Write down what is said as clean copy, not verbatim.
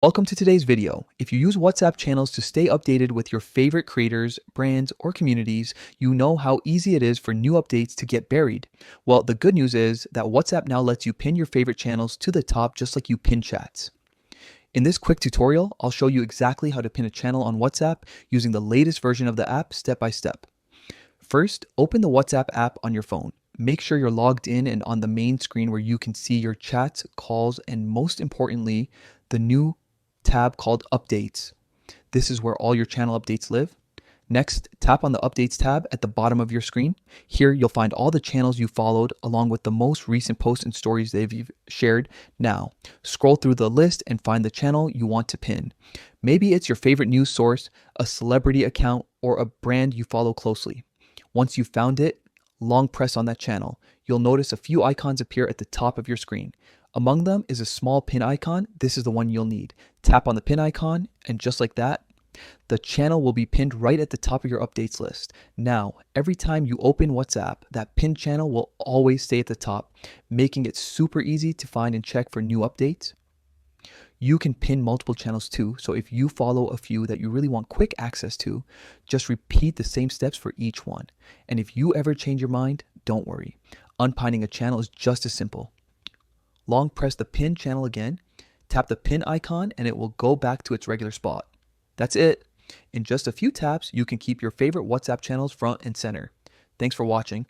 Welcome to today's video. If you use WhatsApp channels to stay updated with your favorite creators, brands, or communities, you know how easy it is for new updates to get buried. Well, the good news is that WhatsApp now lets you pin your favorite channels to the top just like you pin chats. In this quick tutorial, I'll show you exactly how to pin a channel on WhatsApp using the latest version of the app step by step. First, open the WhatsApp app on your phone. Make sure you're logged in and on the main screen where you can see your chats, calls, and most importantly, the new tab called Updates. This is where all your channel updates live. Next, tap on the Updates tab at the bottom of your screen. Here, you'll find all the channels you followed along with the most recent posts and stories they've shared. Now, scroll through the list and find the channel you want to pin. Maybe it's your favorite news source, a celebrity account, or a brand you follow closely. Once you've found it, long press on that channel. You'll notice a few icons appear at the top of your screen. Among them is a small pin icon. This is the one you'll need. Tap on the pin icon, and just like that, the channel will be pinned right at the top of your updates list. Now, every time you open WhatsApp, that pinned channel will always stay at the top, making it super easy to find and check for new updates. You can pin multiple channels too, so if you follow a few that you really want quick access to, just repeat the same steps for each one. And if you ever change your mind, don't worry. Unpinning a channel is just as simple. Long press the pin channel again, tap the pin icon, and it will go back to its regular spot. That's it. In just a few taps, you can keep your favorite WhatsApp channels front and center. Thanks for watching.